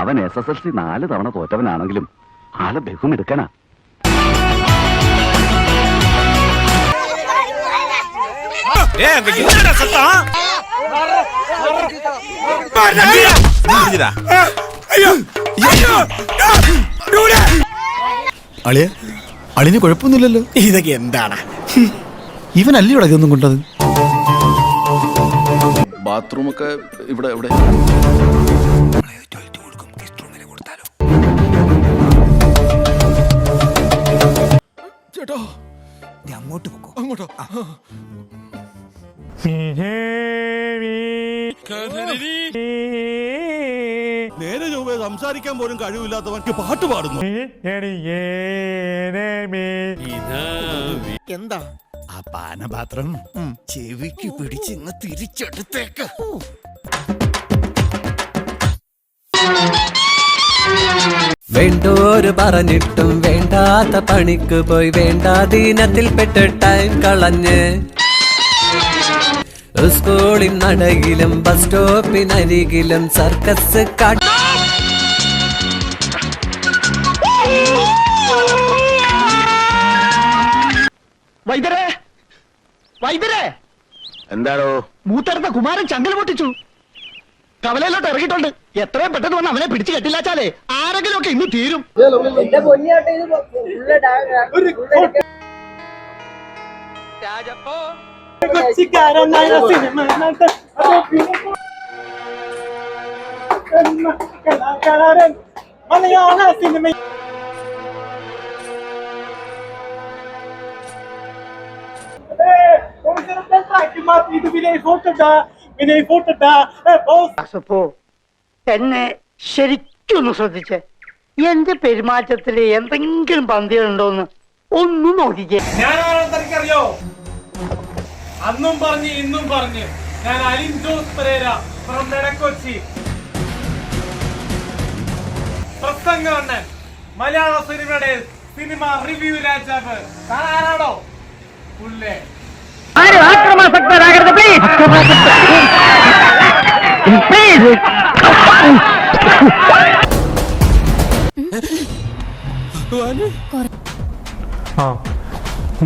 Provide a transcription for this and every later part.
അവൻ SSLC 4 തവണ തോറ്റവനാണെങ്കിലും ആളെ ബഹുമെടുക്കണ. അളിയ അളിന് കുഴപ്പമൊന്നുമില്ലല്ലോ. ഇതൊക്കെ എന്താണ്? ഇവനല്ലേ ഇവിടെ ഇതൊന്നും കൊണ്ടത്? ബാത്റൂമൊക്കെ ഇവിടെ എവിടെ? ചേട്ടോ അങ്ങോട്ട് പോക്കോ. അങ്ങോട്ടോ? നേരെ ചൊവ്വേ സംസാരിക്കാൻ പോലും കഴിവില്ലാത്തവൻ പാട്ട് പാടുന്നു. എന്താ ആ പാനപാത്രം ചെവിക്ക് പിടിച്ചിങ്ങ് തിരിച്ചെടുത്തേക്ക്. വേണ്ടോര് പറഞ്ഞിട്ടും വേണ്ടാത്ത പണിക്ക് പോയി വേണ്ടാതീനത്തിൽ പെട്ട് ടൈം കളഞ്ഞ് സ്കൂളിൻ നടയിലും ബസ് സ്റ്റോപ്പിനരികിലും സർക്കസ് കാട്ടി വൈദ്യരെ, വൈദ്യരെ! എന്താണോ? മൂത്തടുത്ത കുമാരൻ ചങ്കൽ പൊട്ടിച്ചു. കവലയിലോട്ട് ഇറങ്ങിയിട്ടുണ്ട്. എത്രയും പെട്ടെന്ന് വന്ന് അവനെ പിടിച്ചു കെട്ടില്ലാച്ചാലേ ആരെങ്കിലും ഒക്കെ ഇന്ന് തീരും. മലയാള സിനിമ എന്നെ ശരിക്കൊന്ന് ശ്രദ്ധിച്ചേ. എന്റെ പെരുമാറ്റത്തില് എന്തെങ്കിലും പന്തികളുണ്ടോന്ന് ഒന്നും നോക്കിക്കേ. ഞാനറിയോ? അന്നും പറഞ്ഞ് ഇന്നും പറഞ്ഞ് ഞാൻ അലിൻ ജോസ് പെരേര ഫ്രം നെടക്കൊച്ചി. പ്രസംഗണ്ണൻ, മലയാള സിനിമയുടെ സിനിമ റിവ്യൂ രാജാവ്. ആരാണോ പുല്ലേ? ആക്രമാസക്തരാകരുത് പ്ലീസ്.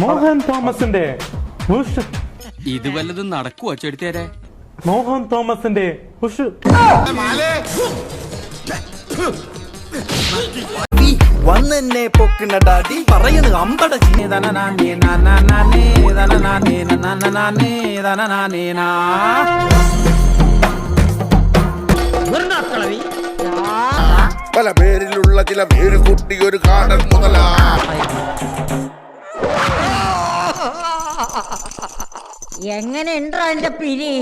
മോഹൻ തോമസിന്റെ ഇത് വല്ലതും നടക്കുവോ ചെടുത്തേരെ? മോഹൻ തോമസിന്റെ വന്നെന്നെ പൊക്കുന്ന ഡാഡി പറയുന്നത് അമ്പട. പല പേരിലുള്ള ചില പേര് കുട്ടി ഒരു കാടൻ മുതലാ. എങ്ങനെ ഉണ്ടോ എന്റെ പിരി?